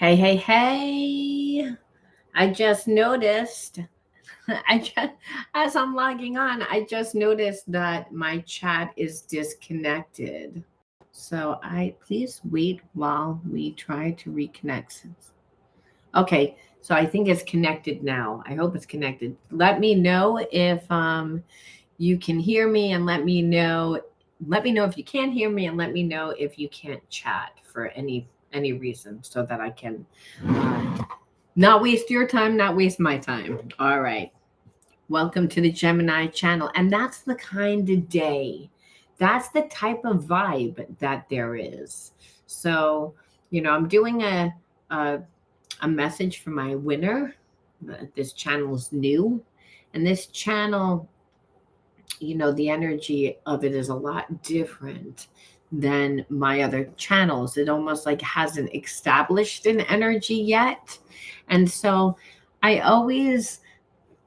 Hey, hey, hey. I just noticed, I just, as I'm logging on, I just noticed that my chat is disconnected. So please wait while we try to reconnect. Okay, so I think it's connected now. I hope it's connected. Let me know if you can hear me, and let me know if you can't hear me, and let me know if you can't chat for any reason, so that I can not waste your time, not waste my time. All right. Welcome to the Gemini channel. And that's the kind of day, that's the type of vibe that there is. So, I'm doing a, a message for my winner. This channel is new. And this channel, the energy of it is a lot different than my other channels. It almost like hasn't established an energy yet. And so I always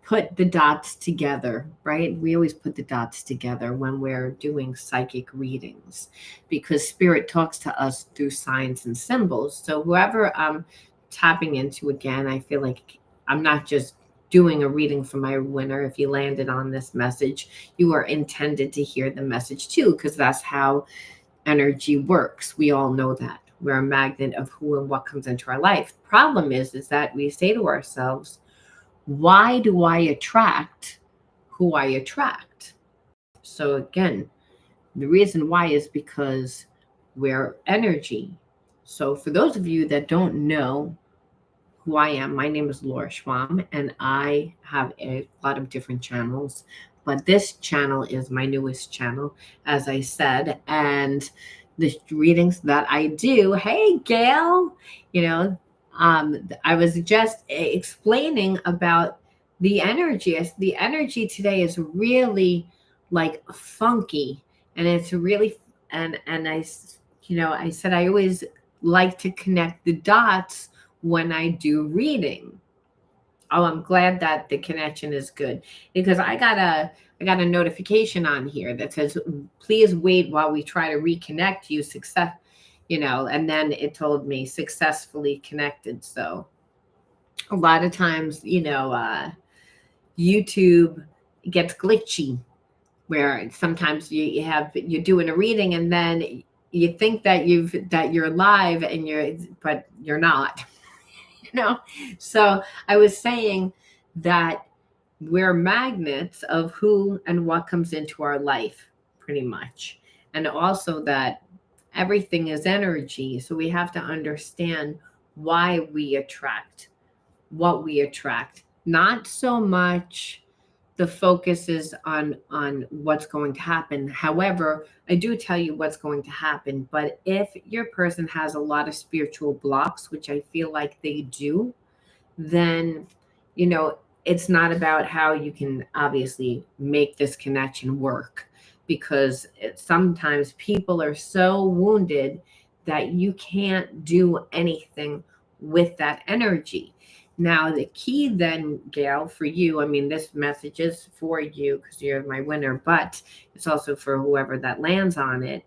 put the dots together, right? We always put the dots together when we're doing psychic readings, because spirit talks to us through signs and symbols. So whoever I'm tapping into, again, I feel like I'm not just doing a reading for my winner. If you landed on this message, you are intended to hear the message too, because that's how energy works. We all know that. We're a magnet of who and what comes into our life. Problem is that we say to ourselves, why do I attract who I attract? So again, the reason why is because we're energy. So for those of you that don't know who I am, my name is Laura Schwalm, and I have a lot of different channels, but this channel is my newest channel, as I said. And the readings that I do, hey Gail, I was just explaining about the energy. The energy today is really like funky, and it's really, and I said I always like to connect the dots when I do reading. Oh, I'm glad that the connection is good, because I got a notification on here that says, please wait while we try to reconnect you, and then it told me successfully connected. So a lot of times, YouTube gets glitchy, where sometimes you're doing a reading, and then you think that you're live, but you're not. So I was saying that we're magnets of who and what comes into our life, pretty much. And also that everything is energy. So we have to understand why we attract what we attract. Not so much the focus is on what's going to happen. However, I do tell you what's going to happen. But if your person has a lot of spiritual blocks, which I feel like they do, then it's not about how you can obviously make this connection work, because sometimes people are so wounded that you can't do anything with that energy. Now the key then, Gail, for you, I mean, this message is for you because you're my winner, but it's also for whoever that lands on it.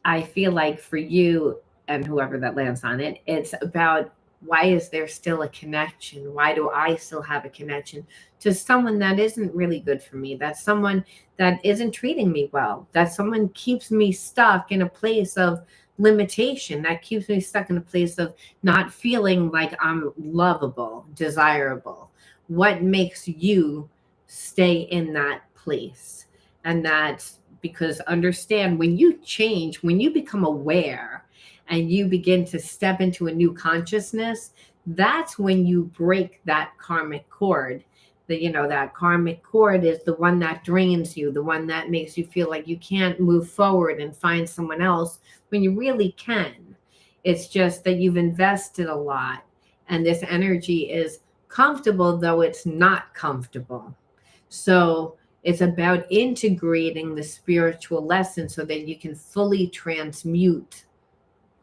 I feel like for you and whoever that lands on it, it's about, why is there still a connection? Why do I still have a connection to someone that isn't really good for me? That's someone that isn't treating me well. That someone keeps me stuck in a place of limitation, that keeps me stuck in a place of not feeling like I'm lovable, desirable. What makes you stay in that place? And that's because, understand, when you change, when you become aware and you begin to step into a new consciousness, that's when you break that karmic cord. That karmic cord is the one that drains you, the one that makes you feel like you can't move forward and find someone else when you really can. It's just that you've invested a lot, and this energy is comfortable, though it's not comfortable. So it's about integrating the spiritual lesson so that you can fully transmute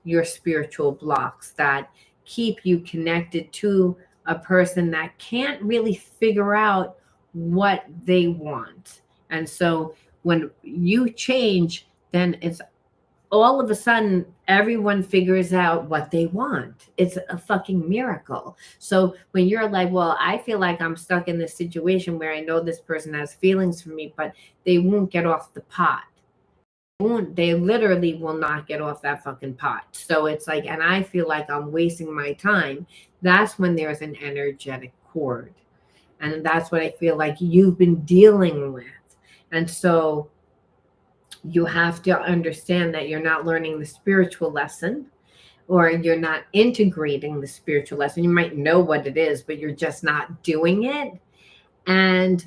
your spiritual blocks that keep you connected to a person that can't really figure out what they want. And so when you change, then it's all of a sudden everyone figures out what they want. It's a fucking miracle. So when you're like, well, I feel like I'm stuck in this situation where I know this person has feelings for me, but they won't get off the pot. They literally will not get off that fucking pot. So it's like, and I feel like I'm wasting my time. That's when there's an energetic cord. And that's what I feel like you've been dealing with. And so you have to understand that you're not learning the spiritual lesson, or you're not integrating the spiritual lesson. You might know what it is, but you're just not doing it. And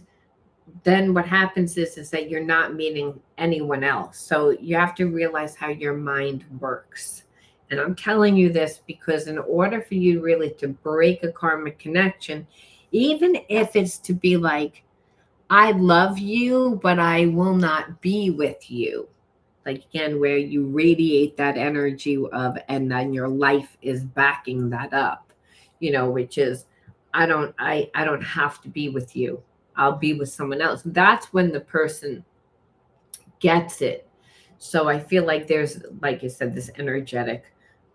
then what happens is that you're not meeting anyone else. So you have to realize how your mind works. And I'm telling you this because in order for you really to break a karmic connection, even if it's to be like, I love you, but I will not be with you. Like again, where you radiate that energy of, and then your life is backing that up, which is, I don't have to be with you. I'll be with someone else. That's when the person gets it. So I feel like there's, like I said, this energetic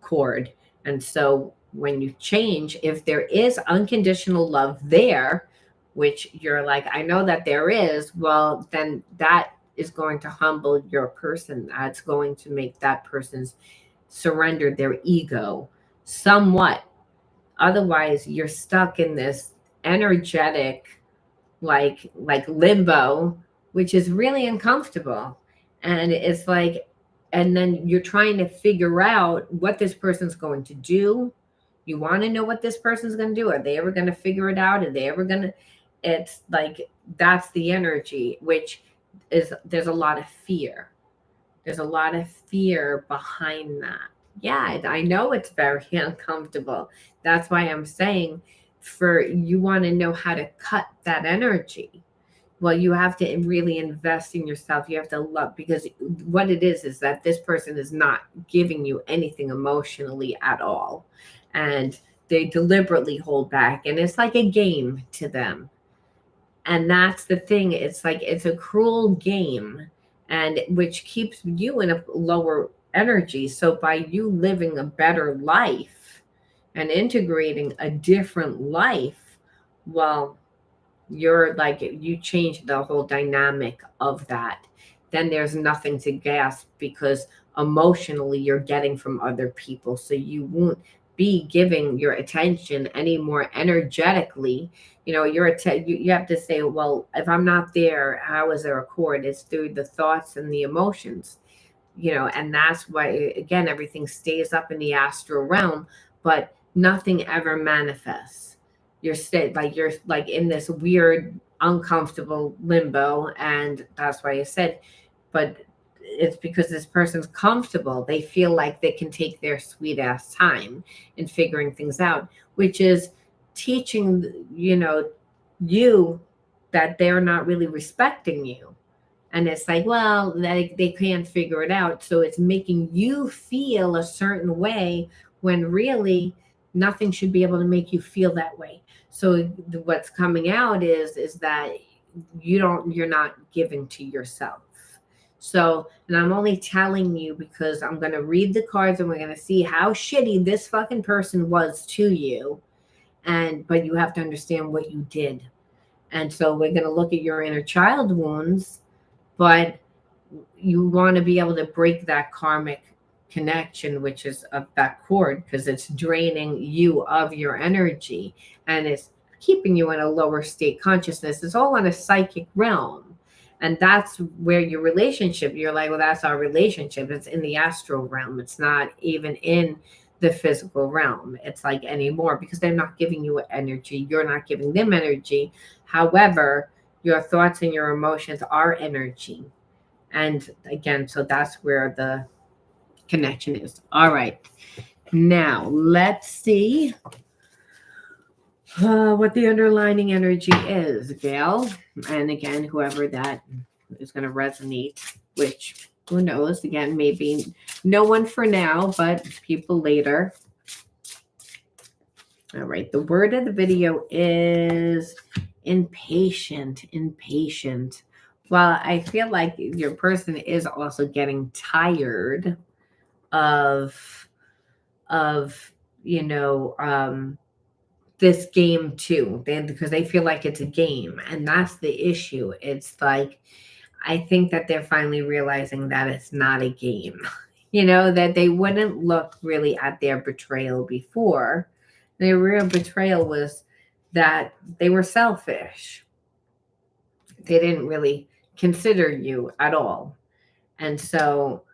cord. And so when you change, if there is unconditional love there, which you're like, I know that there is, well, then that is going to humble your person. That's going to make that person's surrender their ego somewhat. Otherwise, you're stuck in this energetic like limbo, which is really uncomfortable. And it's like, and then you're trying to figure out what this person's going to do. You want to know what this person's going to do. Are they ever going to figure it out? Are they ever going to? It's like, that's the energy, which is, there's a lot of fear. There's a lot of fear behind that. Yeah, I know it's very uncomfortable. That's why I'm saying, for you want to know how to cut that energy. Well, you have to really invest in yourself. You have to love, because what it is that this person is not giving you anything emotionally at all. And they deliberately hold back. And it's like a game to them. And that's the thing. It's like, it's a cruel game, and which keeps you in a lower energy. So by you living a better life and integrating a different life, well, you're like, you change the whole dynamic of that. Then there's nothing to gasp, because emotionally you're getting from other people. So you won't be giving your attention any more energetically. You have to say, well, if I'm not there, how is there a cord? It's through the thoughts and the emotions. And that's why, again, everything stays up in the astral realm, but nothing ever manifests. You're like in this weird uncomfortable limbo. And that's why I said, but it's because this person's comfortable. They feel like they can take their sweet ass time in figuring things out, which is teaching you that they're not really respecting you. And it's like, well, they can't figure it out. So it's making you feel a certain way, when really nothing should be able to make you feel that way. So what's coming out is that you're not giving to yourself. So, and I'm only telling you because I'm going to read the cards, and we're going to see how shitty this fucking person was to you. But you have to understand what you did. And so we're going to look at your inner child wounds, but you want to be able to break that karmic connection, which is of that cord, because it's draining you of your energy, and it's keeping you in a lower state consciousness. It's all on a psychic realm. And that's where your relationship, you're like, well, that's our relationship. It's in the astral realm. It's not even in the physical realm. It's like anymore, because they're not giving you energy. You're not giving them energy. However, your thoughts and your emotions are energy. And again, so that's where the connection is. All right. Now, let's see what the underlining energy is, Gail. And again, whoever that is going to resonate, which who knows? Again, maybe no one for now, but people later. All right. The word of the video is impatient. Impatient. Well, I feel like your person is also getting tired. of you know, this game too, because they feel like it's a game, and that's the issue. It's like, I think that they're finally realizing that it's not a game. That they wouldn't look really at their betrayal before. Their real betrayal was that they were selfish. They didn't really consider you at all. And so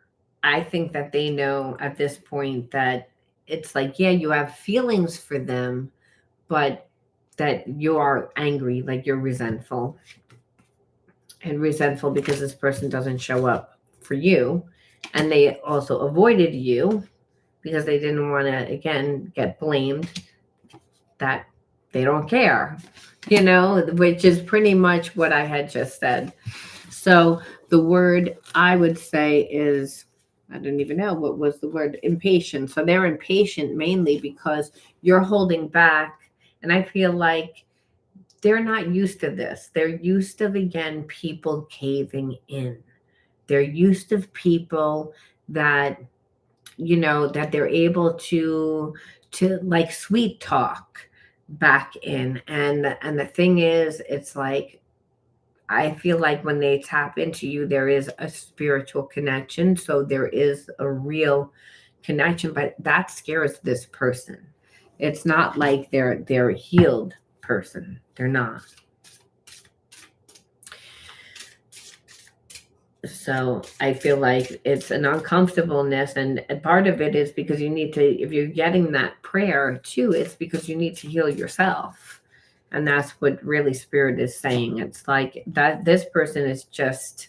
I think that they know at this point that it's like, yeah, you have feelings for them, but that you are angry, like you're resentful, and resentful because this person doesn't show up for you. And they also avoided you because they didn't want to, again, get blamed that they don't care, which is pretty much what I had just said. So the word I would say is, I don't even know what was the word, impatient. So they're impatient mainly because you're holding back. And I feel like they're not used to this. They're used to, again, people caving in. They're used to people that, that they're able to like sweet talk back in. And the thing is, it's like, I feel like when they tap into you, there is a spiritual connection. So there is a real connection, but that scares this person. It's not like they're a healed person. They're not. So I feel like it's an uncomfortableness, and part of it is because you need to, if you're getting that prayer too, it's because you need to heal yourself. And that's what really spirit is saying. It's like that this person is just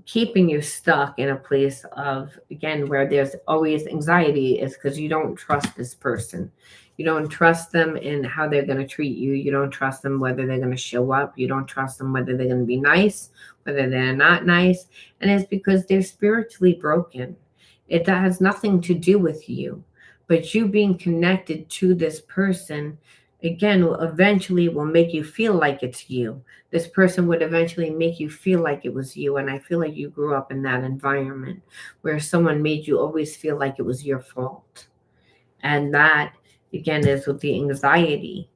keeping you stuck in a place of, again, where there's always anxiety, is because you don't trust this person. You don't trust them in how they're going to treat you. You don't trust them whether they're going to show up. You don't trust them whether they're going to be nice, whether they're not nice. And it's because they're spiritually broken. It has nothing to do with you. But you being connected to this person, again, eventually will make you feel like it's you. This person would eventually make you feel like it was you. And I feel like you grew up in that environment where someone made you always feel like it was your fault. And that, again, is with the anxiety.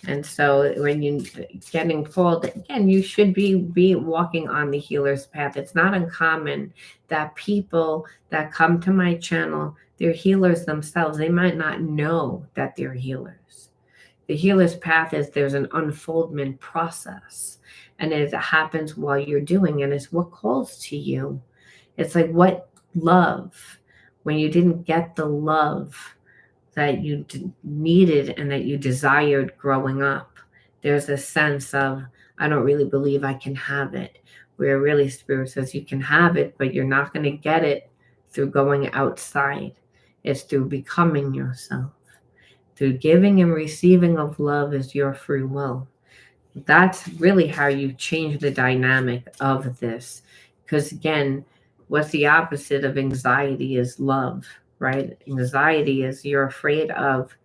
And so when you getting pulled, again, you should be walking on the healer's path. It's not uncommon that people that come to my channel, they're healers themselves. They might not know that they're healers. The healer's path is, there's an unfoldment process, and it happens while you're doing it. It's what calls to you. It's like, what love, when you didn't get the love that you needed and that you desired growing up, there's a sense of, I don't really believe I can have it. Where really spirit says you can have it, but you're not going to get it through going outside. It's through becoming yourself. Through giving and receiving of love is your free will. That's really how you change the dynamic of this. Because again, what's the opposite of anxiety is love, right? Anxiety is you're afraid of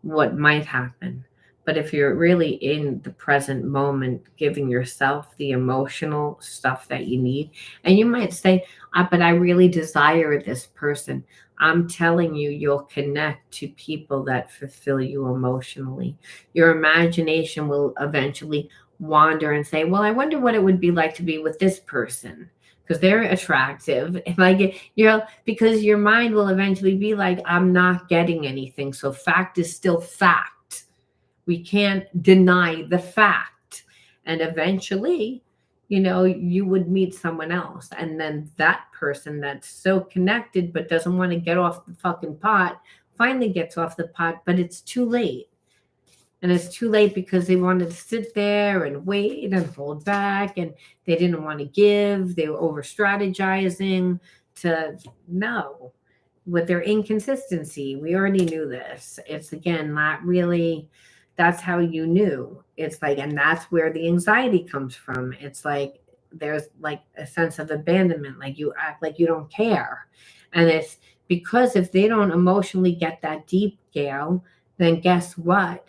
what might happen. But if you're really in the present moment, giving yourself the emotional stuff that you need, and you might say, but I really desire this person. I'm telling you, you'll connect to people that fulfill you emotionally. Your imagination will eventually wander and say, well, I wonder what it would be like to be with this person, because they're attractive. If I get, because your mind will eventually be like, I'm not getting anything. So fact is still fact. We can't deny the fact. And eventually, you would meet someone else. And then that person that's so connected but doesn't want to get off the fucking pot finally gets off the pot, but it's too late. And it's too late because they wanted to sit there and wait and hold back, and they didn't want to give. They were over strategizing to no. With their inconsistency, we already knew this. It's, again, not really, that's how you knew. It's like, and that's where the anxiety comes from. It's like there's like a sense of abandonment, like you act like you don't care. And it's because if they don't emotionally get that deep, Gail, then guess what?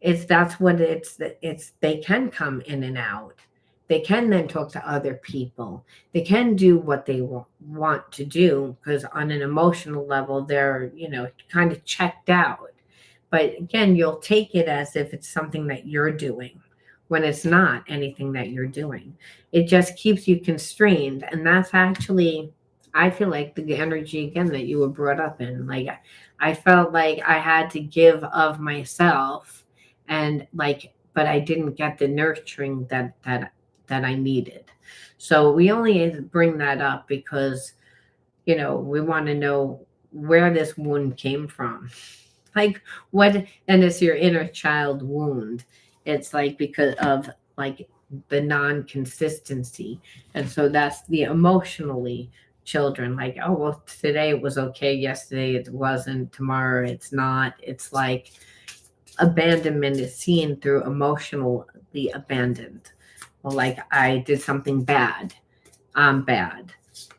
It's they can come in and out. they can then talk to other people. They can do what they want to do because on an emotional level, they're, kind of checked out. But again, you'll take it as if it's something that you're doing when it's not anything that you're doing. It just keeps you constrained. And that's actually, I feel like the energy again that you were brought up in. Like, I felt like I had to give of myself and like, but I didn't get the nurturing that I needed. So we only bring that up because, we want to know where this wound came from. Like what, and it's your inner child wound. It's like because of like the non-consistency. And so that's the emotionally children, like, oh well, today it was okay, yesterday it wasn't, tomorrow it's not. It's like abandonment is seen through emotionally abandoned. Well, like I did something bad, I'm bad,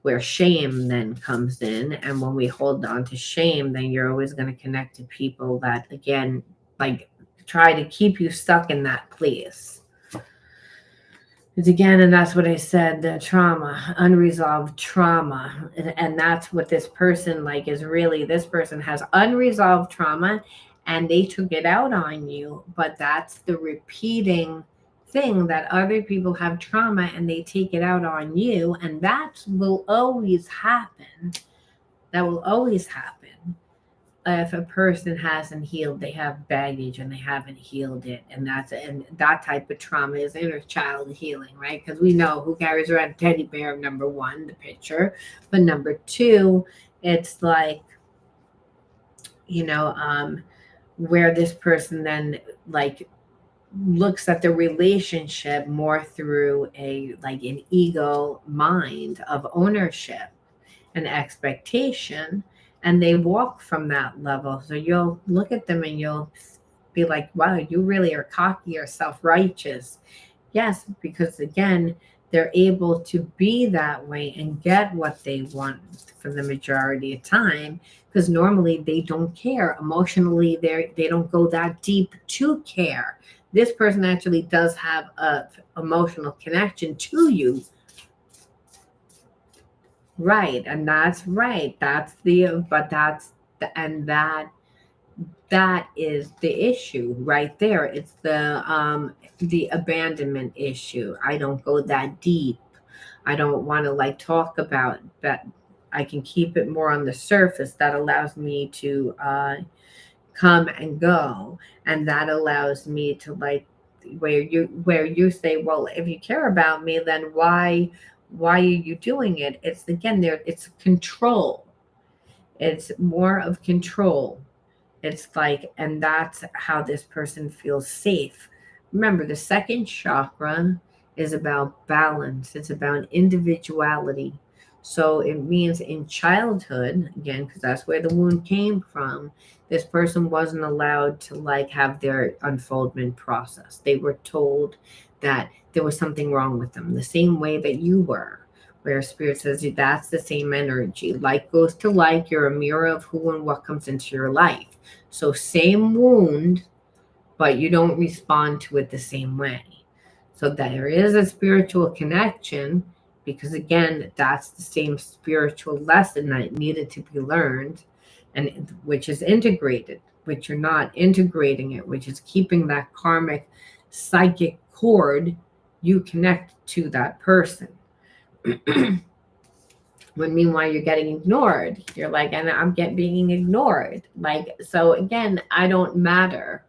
where shame then comes in. And when we hold on to shame, then you're always going to connect to people that, again, like try to keep you stuck in that place. It's again, and that's what I said, the trauma, unresolved trauma. And that's what this person like is really, this person has unresolved trauma and they took it out on you. But that's the repeating thing that other people have trauma and they take it out on you. And that will always happen. That will always happen. If a person hasn't healed, they have baggage and they haven't healed it. And that type of trauma is inner child healing, right? Because we know who carries around a teddy bear, number one, the picture. But number two, it's like, where this person then like looks at the relationship more through an ego mind of ownership and expectation, and they walk from that level. So you'll look at them and you'll be like, wow, you really are cocky or self-righteous. Yes, because again, they're able to be that way and get what they want for the majority of time, because normally they don't care emotionally. They don't go that deep to care. This person actually does have a emotional connection to you. Right. And that's right. That is the issue right there. It's the abandonment issue. I don't go that deep. I don't want to like talk about that. I can keep it more on the surface. That allows me to come and go, and that allows me to like where you say, well, if you care about me, then why are you doing it? It's again there, it's control. It's more of control. It's like, and that's how this person feels safe. Remember, the second chakra is about balance, it's about individuality. So it means in childhood, again, because that's where the wound came from, this person wasn't allowed to like have their unfoldment process. They were told that there was something wrong with them, the same way that you were. Where spirit says that's the same energy. Like goes to like, you're a mirror of who and what comes into your life. So same wound, but you don't respond to it the same way. So there is a spiritual connection, because again, that's the same spiritual lesson that needed to be learned, and which is integrated, which you're not integrating it, which is keeping that karmic psychic cord you connect to that person. When meanwhile you're getting ignored, you're like, and I'm being ignored. Like, so again, I don't matter,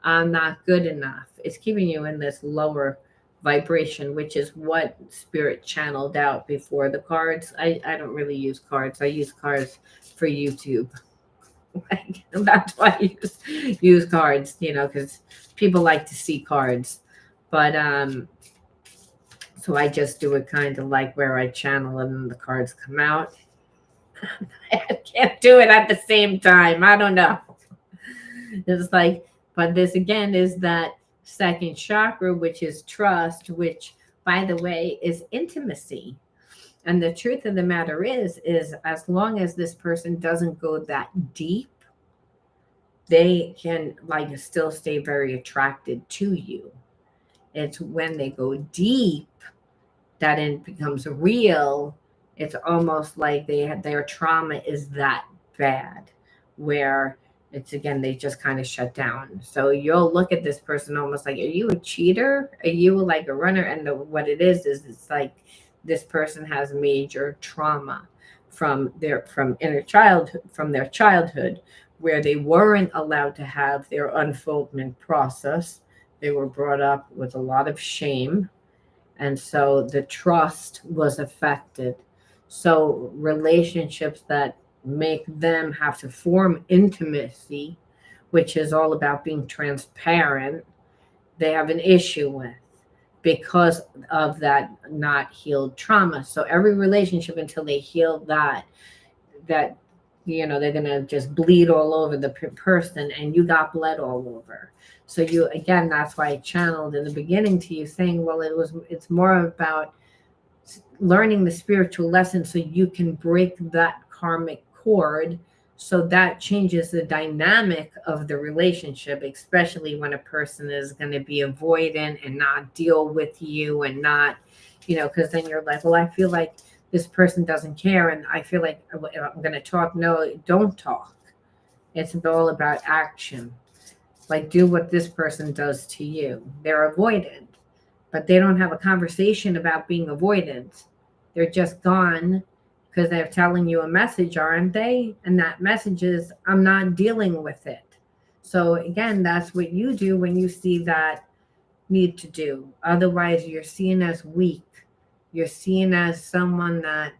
I'm not good enough. It's keeping you in this lower vibration, which is what spirit channeled out before the cards. I don't really use cards. I use cards for YouTube. Like, that's why I use cards, because people like to see cards. But so I just do it kind of like where I channel and the cards come out. I can't do it at the same time. I don't know. It's like, but this again is that second chakra, which is trust, which, by the way, is intimacy. And the truth of the matter is as long as this person doesn't go that deep, they can like still stay very attracted to you. It's when they go deep that it becomes real. It's almost like their trauma is that bad, where it's again they just kind of shut down. So you'll look at this person almost like, are you a cheater? Are you like a runner? And what it is it's like this person has major trauma from inner childhood, from their childhood, where they weren't allowed to have their unfoldment process. They were brought up with a lot of shame, and so the trust was affected. So relationships that make them have to form intimacy, which is all about being transparent, they have an issue with because of that not healed trauma. So every relationship until they heal that they're gonna just bleed all over the person, and you got bled all over. So you again, that's why I channeled in the beginning to you saying, well, it's more about learning the spiritual lesson so you can break that karmic cord, so that changes the dynamic of the relationship, especially when a person is going to be avoidant and not deal with you, and not, because then you're like, well, I feel like this person doesn't care, and I feel like I'm going to talk. No, don't talk. It's all about action. Like, do what this person does to you. They're avoidant, but they don't have a conversation about being avoidant. They're just gone because they're telling you a message, aren't they? And that message is, I'm not dealing with it. So again, that's what you do when you see that need to do. Otherwise, you're seen as weak. You're seen as someone that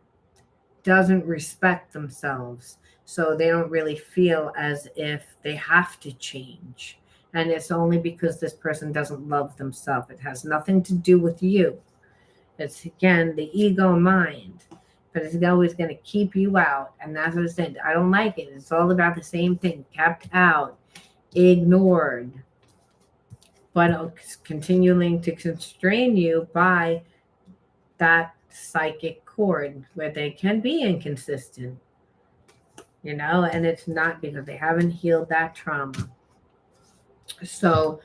doesn't respect themselves. So they don't really feel as if they have to change. And it's only because this person doesn't love themselves. It has nothing to do with you. It's again the ego mind, but it's always going to keep you out. And that's what I said. I don't like it. It's all about the same thing: kept out, ignored, but continuing to constrain you by that psychic cord where they can be inconsistent, and it's not because they haven't healed that trauma. So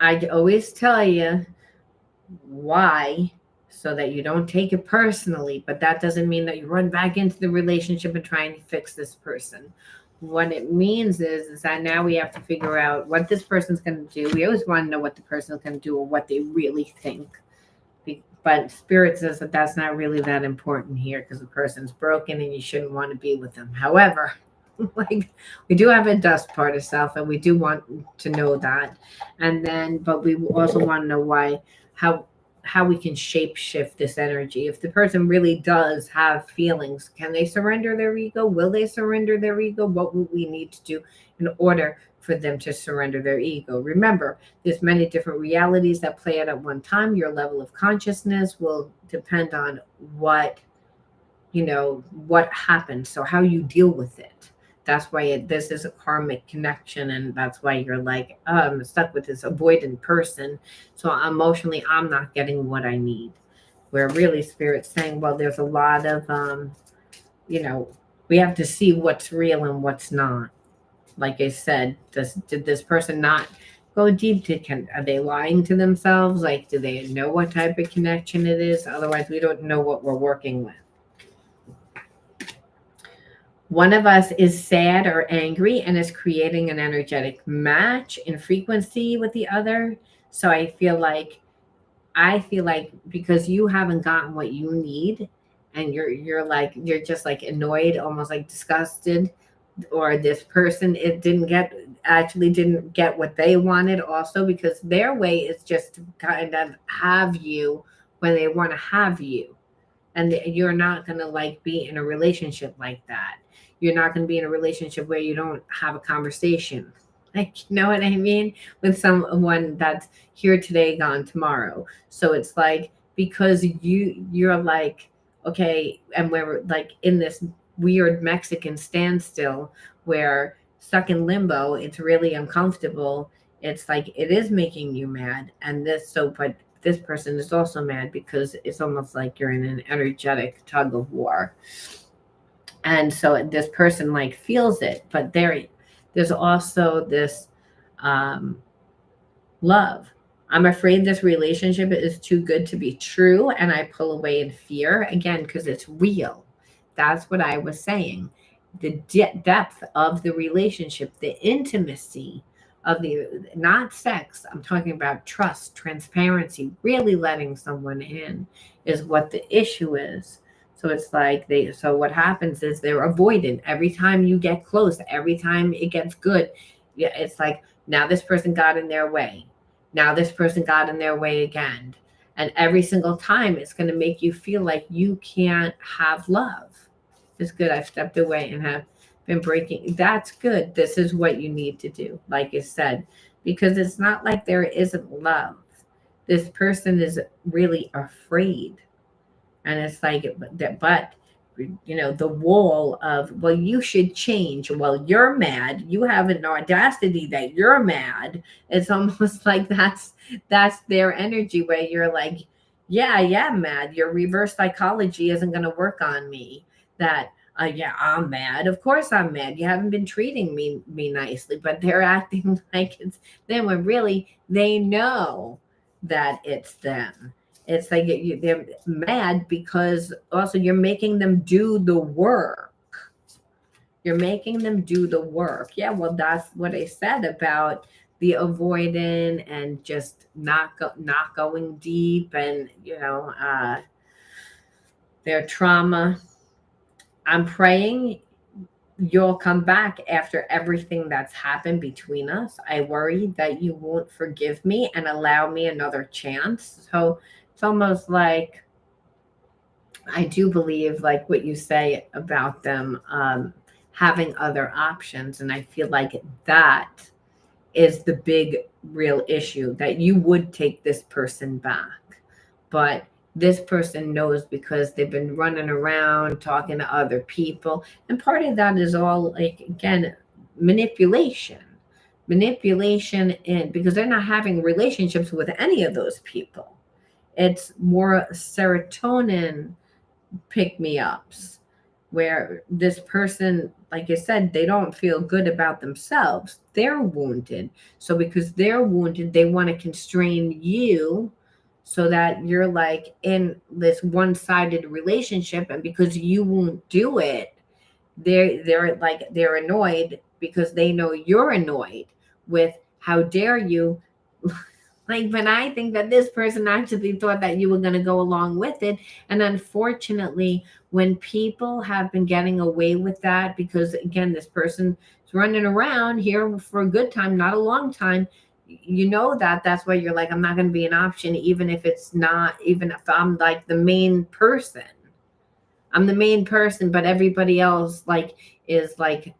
I always tell you why, so that you don't take it personally, but that doesn't mean that you run back into the relationship and try and fix this person. What it means is that now we have to figure out what this person's going to do. We always want to know what the person's going to do or what they really think. But Spirit says that that's not really that important here because the person's broken and you shouldn't want to be with them. However, like, we do have a dust part of self, and we do want to know that. And then, but we also want to know how we can shape shift this energy. If the person really does have feelings, can they surrender their ego? Will they surrender their ego? What will we need to do in order for them to surrender their ego? Remember, there's many different realities that play out at one time. Your level of consciousness will depend on what happens. So how you deal with it. That's why this is a karmic connection, and that's why you're like, oh, I'm stuck with this avoidant person. So emotionally, I'm not getting what I need. Where really Spirit's saying, well, there's a lot of, we have to see what's real and what's not. Like I said, did this person not go deep? Are they lying to themselves? Like, do they know what type of connection it is? Otherwise, we don't know what we're working with. One of us is sad or angry and is creating an energetic match in frequency with the other. So I feel like because you haven't gotten what you need, and you're just like annoyed, almost like disgusted, or this person didn't get what they wanted also, because their way is just to kind of have you when they want to have you. And you're not going to like be in a relationship like that. You're not going to be in a relationship where you don't have a conversation. Like, you know what I mean? With someone that's here today, gone tomorrow. So it's like, because you're like, okay, and we're like in this weird Mexican standstill where stuck in limbo, it's really uncomfortable. It's like, it is making you mad. But this person is also mad because it's almost like you're in an energetic tug of war. And so this person like feels it, but there's also this love. I'm afraid this relationship is too good to be true, and I pull away in fear again because it's real. That's what I was saying. The depth of the relationship, the intimacy of the, not sex, I'm talking about trust, transparency, really letting someone in is what the issue is. So it's like so what happens is they're avoidant every time you get close, every time it gets good. Yeah, it's like now this person got in their way, now this person got in their way again. And every single time it's going to make you feel like you can't have love. It's good. I've stepped away and have been breaking. That's good. This is what you need to do, like I said, because it's not like there isn't love. This person is really afraid. And it's like, but the wall of, well, you should change, well, you're mad, you have an audacity that you're mad. It's almost like that's their energy, where you're like, yeah, I am mad, your reverse psychology isn't going to work on me. That yeah, I'm mad, of course I'm mad, you haven't been treating me nicely. But they're acting like it's them, when really they know that it's them. It's like they're mad because also you're making them do the work. You're making them do the work. Yeah, well, that's what I said about the avoiding and just not going deep, and their trauma. I'm praying you'll come back after everything that's happened between us. I worry that you won't forgive me and allow me another chance. So it's almost like, I do believe, like what you say about them having other options. And I feel like that is the big, real issue, that you would take this person back. But this person knows because they've been running around talking to other people. And part of that is all, like, again, manipulation. Manipulation, in because they're not having relationships with any of those people. It's more serotonin pick me ups, where this person, like I said, they don't feel good about themselves. They're wounded. So because they're wounded, they want to constrain you so that you're like in this one-sided relationship. And because you won't do it, they're annoyed because they know you're annoyed with, how dare you. Like, but I think that this person actually thought that you were going to go along with it. And unfortunately, when people have been getting away with that, because again, this person is running around here for a good time, not a long time, that's why you're like, I'm not going to be an option, even if it's not, even if I'm like the main person. I'm the main person, but everybody else like is like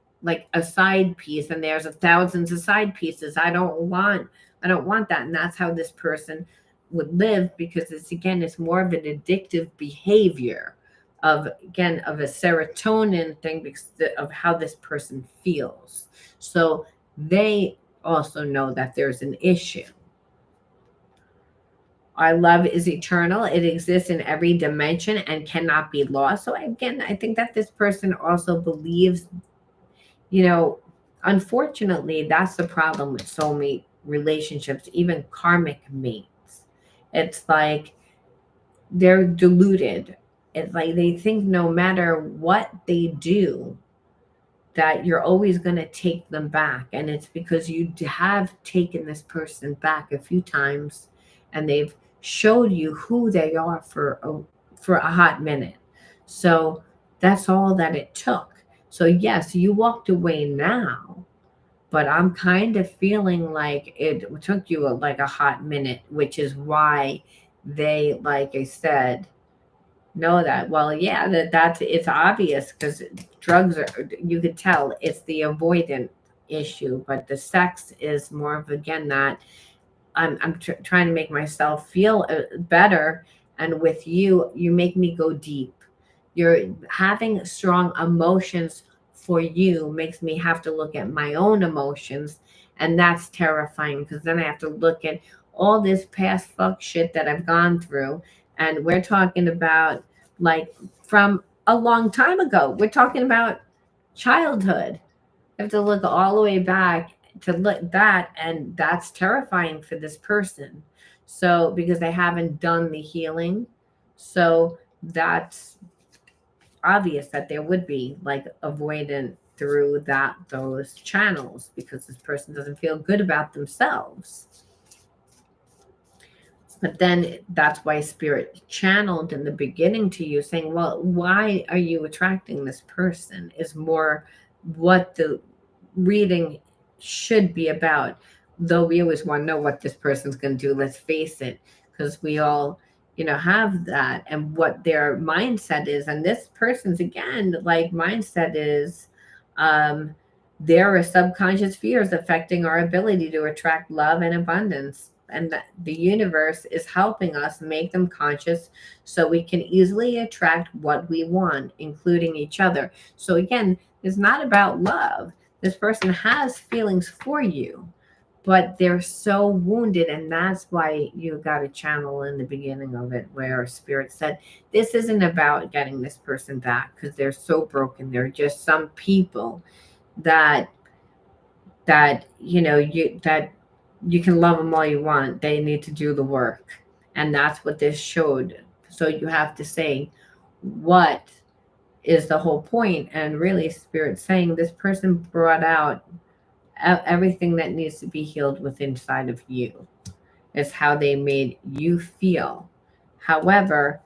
a side piece, and there's thousands of side pieces. I don't want that. And that's how this person would live, because it's more of an addictive behavior of a serotonin thing, because of how this person feels. So they also know that there's an issue. Our love is eternal. It exists in every dimension and cannot be lost. So again, I think that this person also believes, you know, unfortunately, that's the problem with soulmate relationships, even karmic mates. It's like they're deluded. It's like they think no matter what they do, that you're always going to take them back. And it's because you have taken this person back a few times, and they've showed you who they are for a hot minute. So that's all that it took. So yes, you walked away now, but I'm kind of feeling like it took you like a hot minute, which is why they, like I said, know that. Well, yeah, that's it's obvious, because drugs are, you could tell it's the avoidant issue, but the sex is more of, again, that I'm trying to make myself feel better. And with you, you make me go deep. You're having strong emotions for you makes me have to look at my own emotions. And that's terrifying, because then I have to look at all this past fuck shit that I've gone through. And we're talking about, like, from a long time ago. We're talking about childhood. I have to look all the way back to look that, and that's terrifying for this person. So because they haven't done the healing, so that's obvious that there would be like avoidant through those channels, because this person doesn't feel good about themselves. But then that's why spirit channeled in the beginning to you, saying, well, why are you attracting this person, is more what the reading should be about. Though we always want to know what this person's going to do, let's face it, because we all, have that, and what their mindset is. And this person's, again, like, mindset is, there are subconscious fears affecting our ability to attract love and abundance. And the universe is helping us make them conscious so we can easily attract what we want, including each other. So again, it's not about love. This person has feelings for you, but they're so wounded. And that's why you got a channel in the beginning of it where Spirit said, this isn't about getting this person back, because they're so broken. They're just some people that you can love them all you want. They need to do the work. And that's what this showed. So you have to say, what is the whole point? And really, Spirit saying this person brought out everything that needs to be healed within inside of you. It's how they made you feel. However,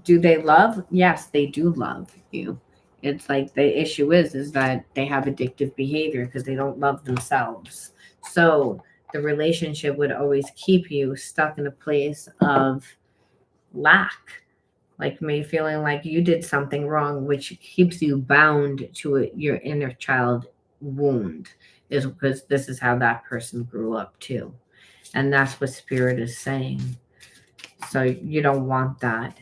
do they love? Yes, they do love you. It's like the issue is that they have addictive behavior because they don't love themselves. So the relationship would always keep you stuck in a place of lack, like me feeling like you did something wrong, which keeps you bound to your inner child wound, is because this is how that person grew up too. And that's what Spirit is saying. So you don't want that.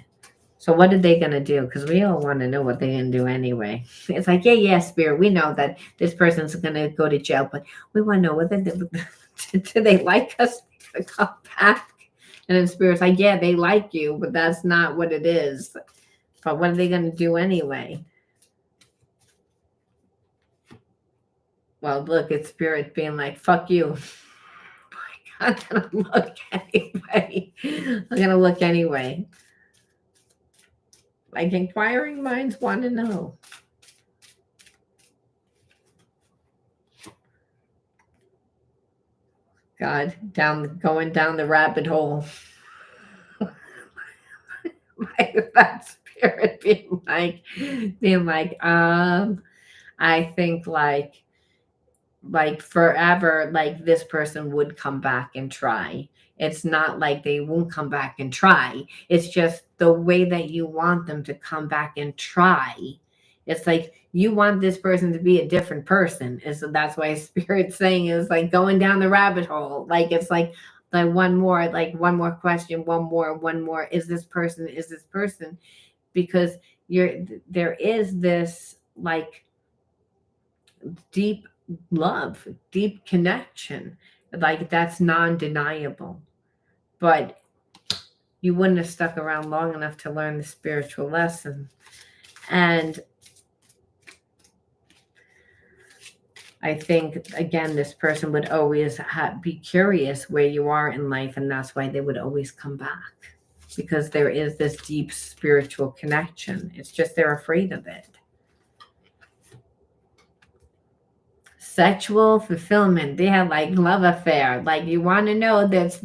So what are they going to do? Because we all want to know what they're going to do anyway. It's like, yeah, Spirit, we know that this person's going to go to jail, but we want to know whether do they like us to come back? And then Spirit's like, yeah, they like you, but that's not what it is. But what are they going to do anyway? Well, look, it's Spirit being like, fuck you. I'm going to look anyway. I'm going to look anyway. Like, inquiring minds want to know. God, going down the rabbit hole. That Spirit being like, I think like forever, like this person would come back and try. It's not like they won't come back and try. It's just the way that you want them to come back and try. It's like you want this person to be a different person. And so that's why Spirit's saying is like going down the rabbit hole. Like it's like one more question, one more. Is this person? Because there is this like deep love, deep connection, like that's non-deniable. But you wouldn't have stuck around long enough to learn the spiritual lesson. And I think, again, this person would always be curious where you are in life, and that's why they would always come back, because there is this deep spiritual connection. It's just they're afraid of it. Sexual fulfillment. They have like love affair. Like you want to know that's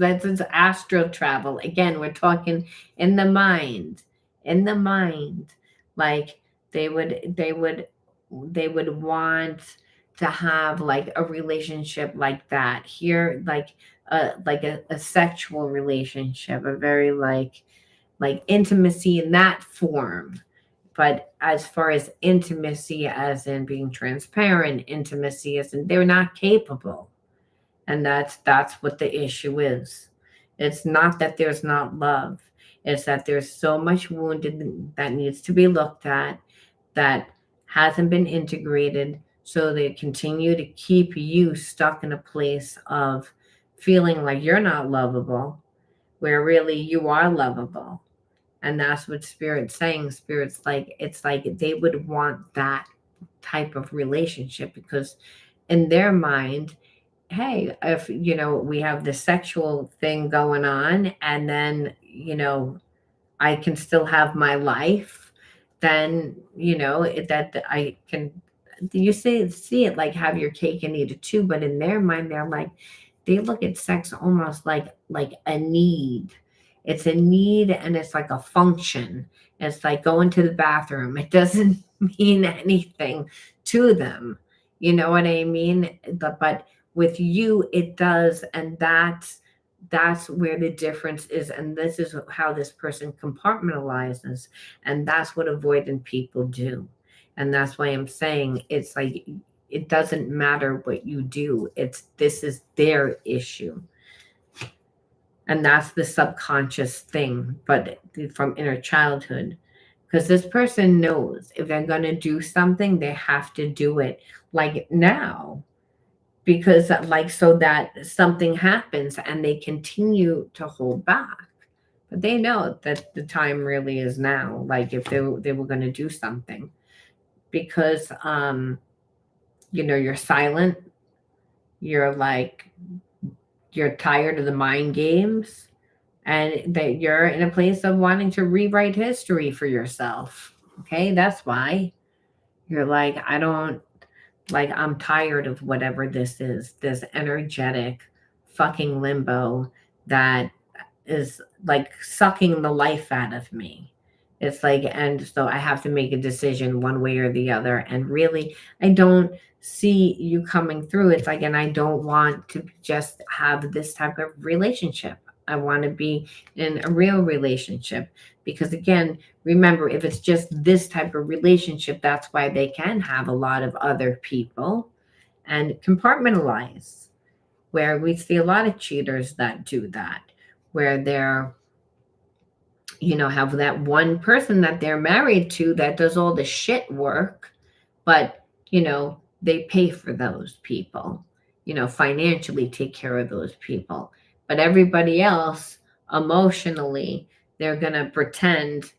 astral travel. Again, we're talking in the mind. In the mind. Like they would want to have like a relationship like that. Here, like a sexual relationship, a very like intimacy in that form. But as far as intimacy, as in being transparent, intimacy as in they're not capable. And that's what the issue is. It's not that there's not love. It's that there's so much wounded that needs to be looked at that hasn't been integrated. So they continue to keep you stuck in a place of feeling like you're not lovable, where really you are lovable. And that's what Spirit's saying. Spirit's like, it's like they would want that type of relationship, because in their mind, hey, if, we have the sexual thing going on, and then, I can still have my life, then, that I can, you see it like have your cake and eat it too, but in their mind, they're like, they look at sex almost like a need. It's a need, and it's like a function. It's like going to the bathroom. It doesn't mean anything to them. You know what I mean? But with you, it does, and that's where the difference is, and this is how this person compartmentalizes, and that's what avoidant people do. And that's why I'm saying it's like, it doesn't matter what you do, it's this is their issue, and that's the subconscious thing, but from inner childhood. Because this person knows if they're going to do something, they have to do it like now, because like, so that something happens and they continue to hold back, but they know that the time really is now, like if they were going to do something, because you're silent, you're like, you're tired of the mind games, and that you're in a place of wanting to rewrite history for yourself. Okay, that's why you're like, I don't, like, I'm tired of whatever this is, this energetic fucking limbo that is like sucking the life out of me. It's like, and so I have to make a decision one way or the other. And really, I don't see you coming through. It's like, and I don't want to just have this type of relationship. I want to be in a real relationship, because again, remember, if it's just this type of relationship, that's why they can have a lot of other people and compartmentalize, where we see a lot of cheaters that do that, where they're, have that one person that they're married to that does all the shit work, but, they pay for those people, financially take care of those people. But everybody else, emotionally, they're going to pretend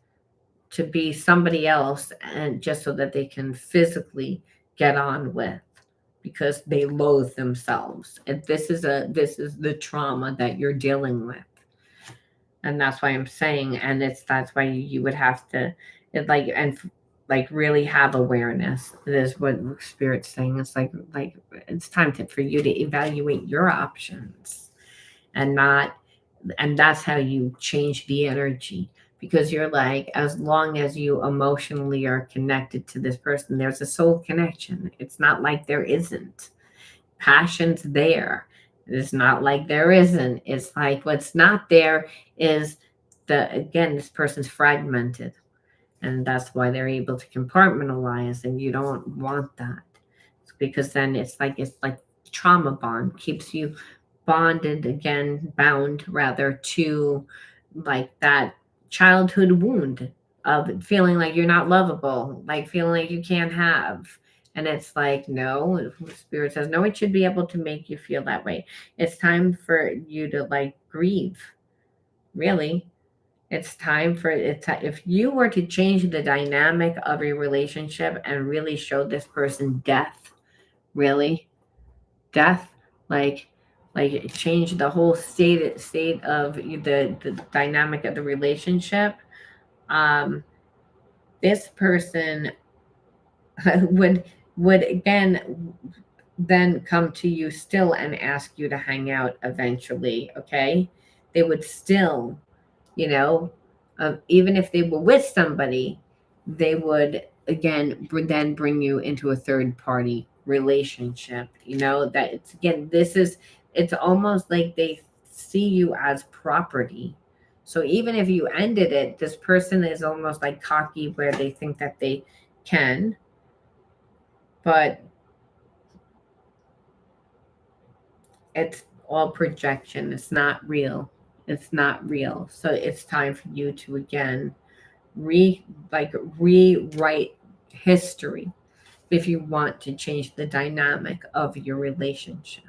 to be somebody else, and just so that they can physically get on with, because they loathe themselves. And this is the trauma that you're dealing with. And that's why I'm saying, and that's why you would have to, like, and like really have awareness. It is what spirit's saying. It's like it's time for you to evaluate your options, and not, and that's how you change the energy. Because you're like, as long as you emotionally are connected to this person, there's a soul connection. It's not like there isn't. Passion's there. It's not like there isn't. It's like, what's not there is, again, this person's fragmented. And that's why they're able to compartmentalize, and you don't want that. It's because then it's like trauma bond keeps you bonded, again, bound rather, to like that childhood wound of feeling like you're not lovable, like feeling like you can't have. And it's like, no, spirit says, no, it should be able to make you feel that way. It's time for you to like grieve, really. It's time for it. If you were to change the dynamic of your relationship and really show this person death, really, death, like change the whole state of the dynamic of the relationship, um this person would again then come to you still and ask you to hang out eventually. Okay, they would still, you know even if they were with somebody, they would again then bring you into a third party relationship. That it's, again, it's almost like they see you as property. So even if you ended it, this person is almost like cocky, where they think that they can, but it's all projection. It's not real. It's not real. So it's time for you to again rewrite history if you want to change the dynamic of your relationship.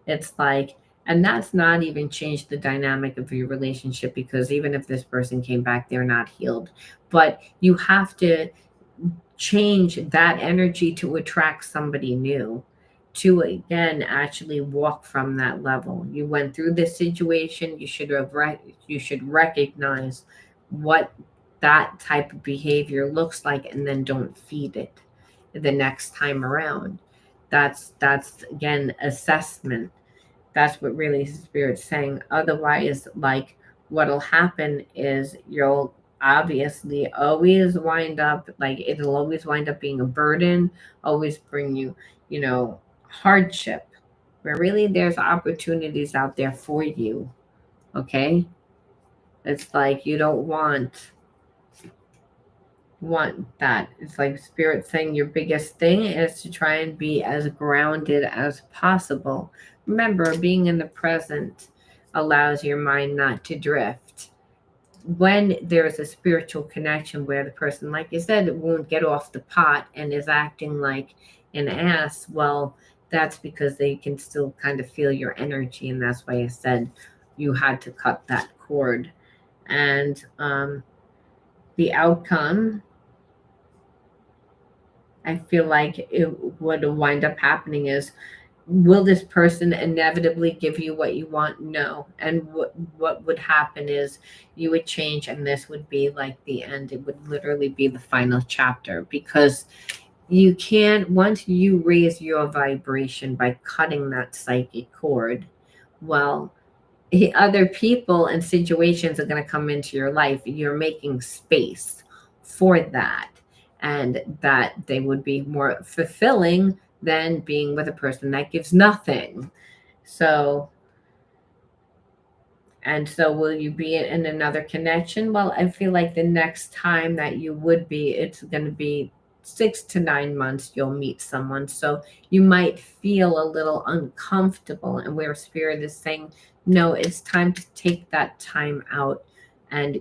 It's like, and that's not even change the dynamic of your relationship, because even if this person came back, they're not healed. But you have to change that energy to attract somebody new. to again actually walk from that level. You went through this situation, you should recognize what that type of behavior looks like, and then don't feed it the next time around. That's again assessment. That's what really Spirit's saying. Otherwise, like, what'll happen is you'll obviously always wind up, like, it'll always wind up being a burden, always bring you, hardship. Where really there's opportunities out there for you. Okay? It's like you don't want that. It's like Spirit saying your biggest thing is to try and be as grounded as possible. Remember, being in the present allows your mind not to drift. When there's a spiritual connection where the person, like you said, won't get off the pot and is acting like an ass, well, that's because they can still kind of feel your energy. And that's why I said you had to cut that cord. And the outcome, I feel like what will wind up happening is, will this person inevitably give you what you want? No. And what would happen is you would change, and this would be like the end. It would literally be the final chapter, because you can't, once you raise your vibration by cutting that psychic cord, well, other people and situations are going to come into your life. You're making space for that, and that they would be more fulfilling than being with a person that gives nothing. So, and so will you be in another connection? Well, I feel like the next time that you would be, it's going to be 6 to 9 months you'll meet someone. So you might feel a little uncomfortable, and where Spirit is saying, no, it's time to take that time out and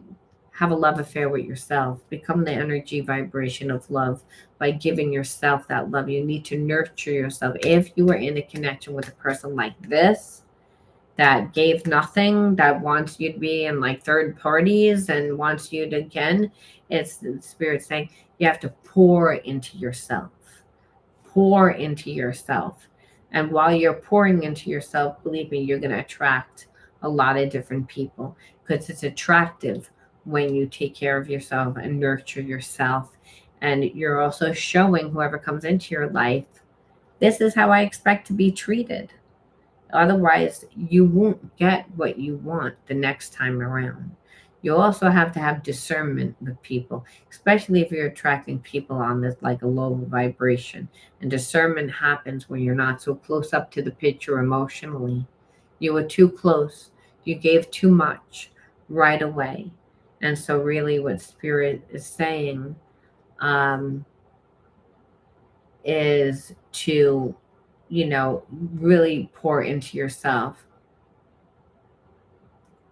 have a love affair with yourself. Become the energy vibration of love by giving yourself that love. You need to nurture yourself. If you are in a connection with a person like this, that gave nothing, that wants you to be in like third parties and wants you to, again, it's the Spirit saying you have to pour into yourself. Pour into yourself. And while you're pouring into yourself, believe me, you're going to attract a lot of different people, because it's attractive when you take care of yourself and nurture yourself. And you're also showing whoever comes into your life, this is how I expect to be treated. Otherwise, you won't get what you want the next time around. You also have to have discernment with people, especially if you're attracting people on this like a low vibration. And discernment happens when you're not so close up to the picture emotionally. You were too close. You gave too much right away. And so really what Spirit is saying is to, really pour into yourself.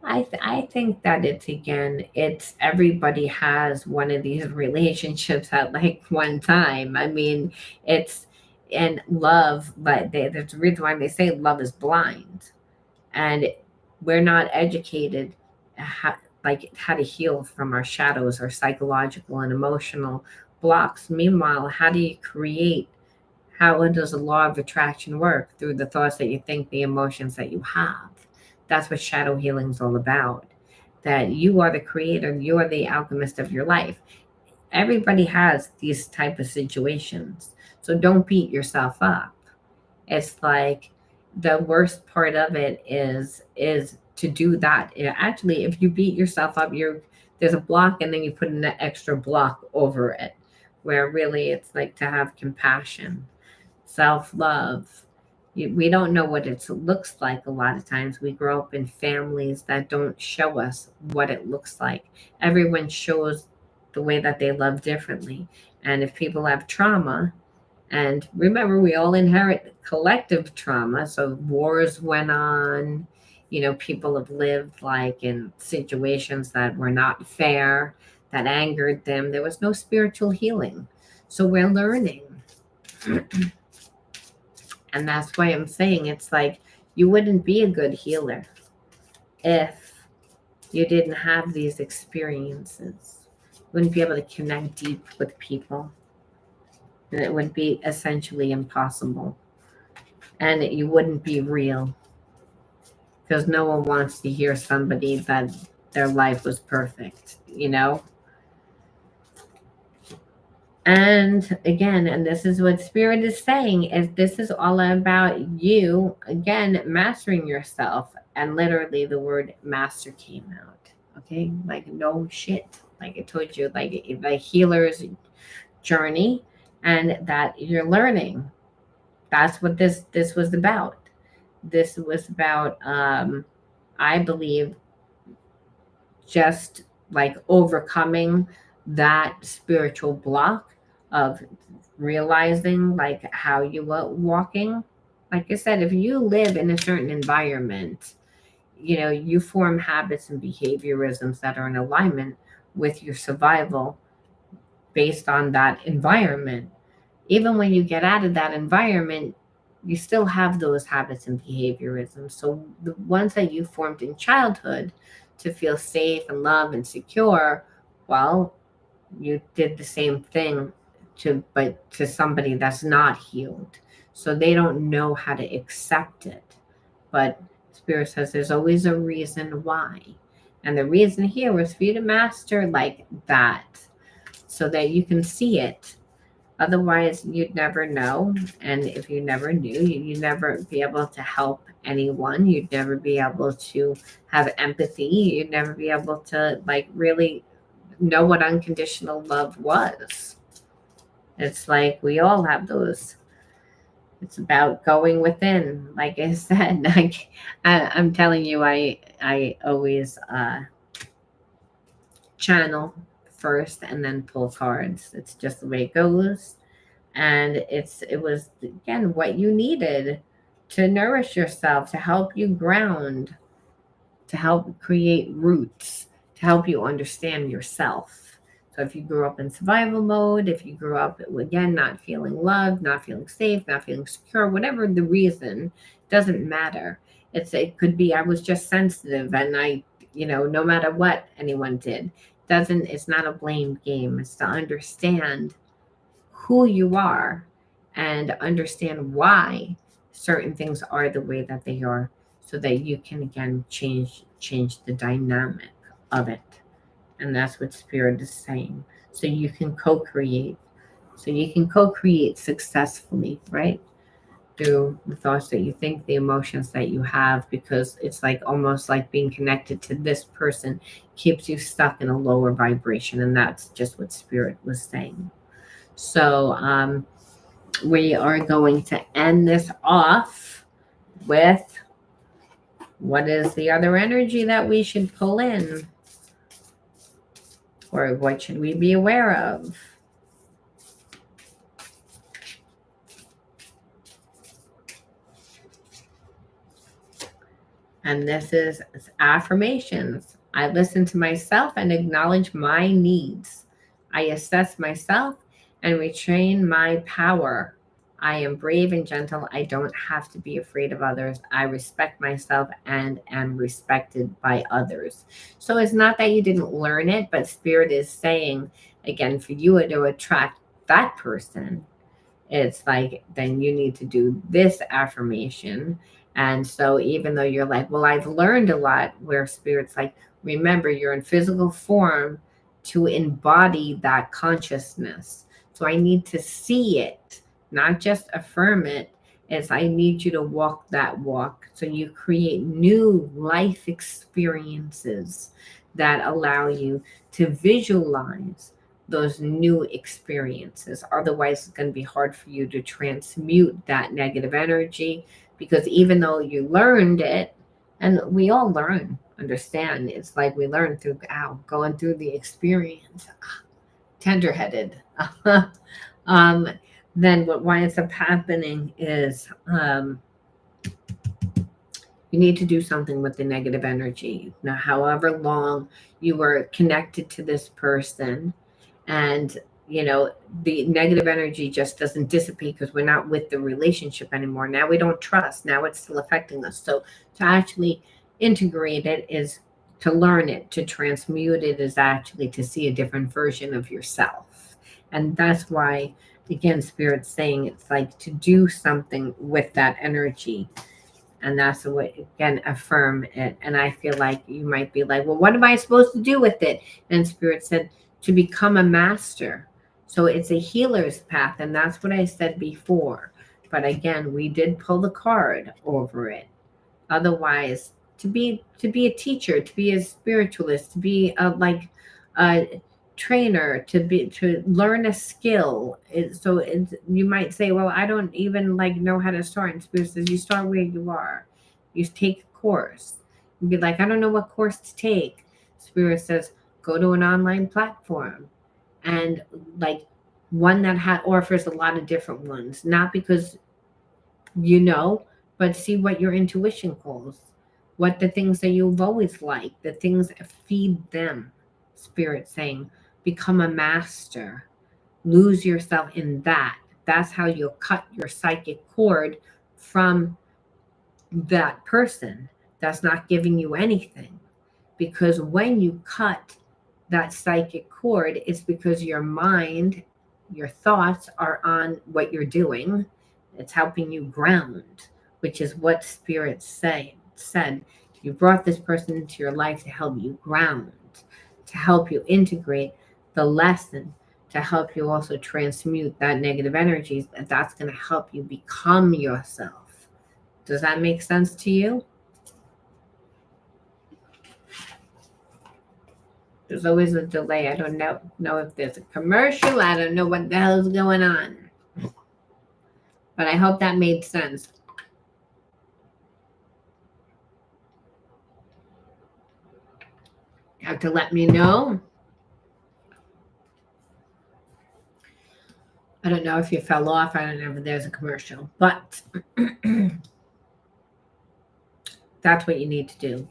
I think that it's everybody has one of these relationships at like one time. I mean, it's, and love, but there's a reason why they say love is blind, and we're not educated how to heal from our shadows or psychological and emotional blocks. Meanwhile, how does the law of attraction work? Through the thoughts that you think, the emotions that you have. That's what shadow healing is all about. That you are the creator, you are the alchemist of your life. Everybody has these type of situations. So don't beat yourself up. It's like the worst part of it is to do that. Actually, if you beat yourself up, there's a block, and then you put an extra block over it, where really it's like to have compassion, self-love. We don't know what it looks like. A lot of times we grow up in families that don't show us what it looks like. Everyone shows the way that they love differently. And if people have trauma, and remember, we all inherit collective trauma. So wars went on, people have lived like in situations that were not fair, that angered them. There was no spiritual healing. So we're learning. And that's why I'm saying it's like you wouldn't be a good healer if you didn't have these experiences. You wouldn't be able to connect deep with people. And it would be essentially impossible. and you wouldn't be real, because no one wants to hear somebody that their life was perfect, you know? And again, and this is what Spirit is saying, is this is all about you, again, mastering yourself. And literally the word master came out. Okay? Like no shit. Like I told you, like the healer's journey, and that you're learning. That's what this was about. This was about I believe just like overcoming that spiritual block of realizing like how you were walking. Like I said, if you live in a certain environment, you know, you form habits and behaviorisms that are in alignment with your survival based on that environment. Even when you get out of that environment, you still have those habits and behaviorisms. So the ones that you formed in childhood to feel safe and loved and secure, well, you did the same thing to somebody that's not healed. So they don't know how to accept it. But Spirit says there's always a reason why. And the reason here was for you to master like that so that you can see it. Otherwise, you'd never know. And if you never knew, you'd never be able to help anyone. You'd never be able to have empathy. You'd never be able to, like, really know what unconditional love was. It's like we all have those. It's about going within. Like I said, I'm telling you, I always channel first and then pull cards. It's just the way it goes. And it was again what you needed to nourish yourself, to help you ground, to help create roots, to help you understand yourself. So if you grew up in survival mode, if you grew up again not feeling loved, not feeling safe, not feeling secure, whatever the reason, doesn't matter. It could be I was just sensitive and I, you know, no matter what anyone did, doesn't it's not a blame game. It's to understand who you are and understand why certain things are the way that they are, so that you can again change the dynamic of it. And that's what Spirit is saying. So you can co-create. So you can co-create successfully, right? Through the thoughts that you think, the emotions that you have, because it's like almost like being connected to this person keeps you stuck in a lower vibration. And that's just what Spirit was saying. So we are going to end this off with what is the other energy that we should pull in? Or what should we be aware of? And this is affirmations. I listen to myself and acknowledge my needs. I assess myself and retrain my power. I am brave and gentle. I don't have to be afraid of others. I respect myself and am respected by others. So it's not that you didn't learn it, but Spirit is saying, again, for you to attract that person, it's like, then you need to do this affirmation. And so even though you're like, well, I've learned a lot, where Spirit's like, remember, you're in physical form to embody that consciousness. So I need to see it, not just affirm it. As I need you to walk that walk. So you create new life experiences that allow you to visualize those new experiences. Otherwise, it's going to be hard for you to transmute that negative energy, because even though you learned it, and we all learn, understand, it's like we learn through going through the experience, tenderheaded. Then what winds up happening is you need to do something with the negative energy. Now, however long you were connected to this person, and you know the negative energy just doesn't dissipate because we're not with the relationship anymore. Now we don't trust. Now it's still affecting us. So to actually integrate it is to learn it. To transmute it is actually to see a different version of yourself. And that's why Again, Spirit's saying it's like to do something with that energy. And that's what, again, affirm it. And I feel like you might be like, well, what am I supposed to do with it? And Spirit said to become a master. So it's a healer's path. And that's what I said before. But again, we did pull the card over it. Otherwise, to be a teacher, to be a spiritualist, to be a trainer, to learn a skill. You might say, well, I don't even like know how to start. And Spirit says you start where you are. You take a course. You'd be like, I don't know what course to take. Spirit says go to an online platform, and like one that offers a lot of different ones. Not because but see what your intuition calls, what the things that you've always liked, the things feed them. Spirit saying, become a master, lose yourself in that. That's how you'll cut your psychic cord from that person that's not giving you anything. Because when you cut that psychic cord, it's because your mind, your thoughts are on what you're doing. It's helping you ground, which is what Spirit said. You brought this person into your life to help you ground, to help you integrate the lesson, to help you also transmute that negative energies. That's going to help you become yourself. Does that make sense to you? There's always a delay. I don't know if there's a commercial. I don't know what the hell's going on. But I hope that made sense. You have to let me know. I don't know if you fell off. I don't know if there's a commercial. But that's what you need to do.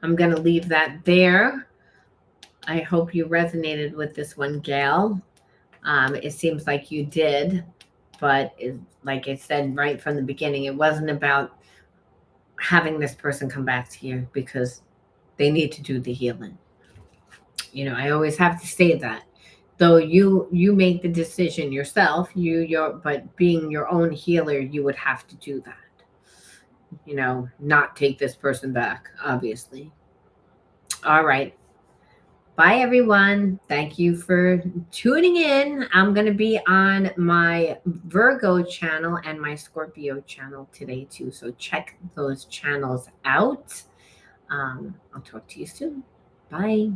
I'm going to leave that there. I hope you resonated with this one, Gail. It seems like you did. But like I said right from the beginning, it wasn't about having this person come back to you because they need to do the healing. I always have to say that. Though you make the decision yourself, but being your own healer, you would have to do that. Not take this person back, obviously. All right. Bye, everyone. Thank you for tuning in. I'm going to be on my Virgo channel and my Scorpio channel today, too. So check those channels out. I'll talk to you soon. Bye.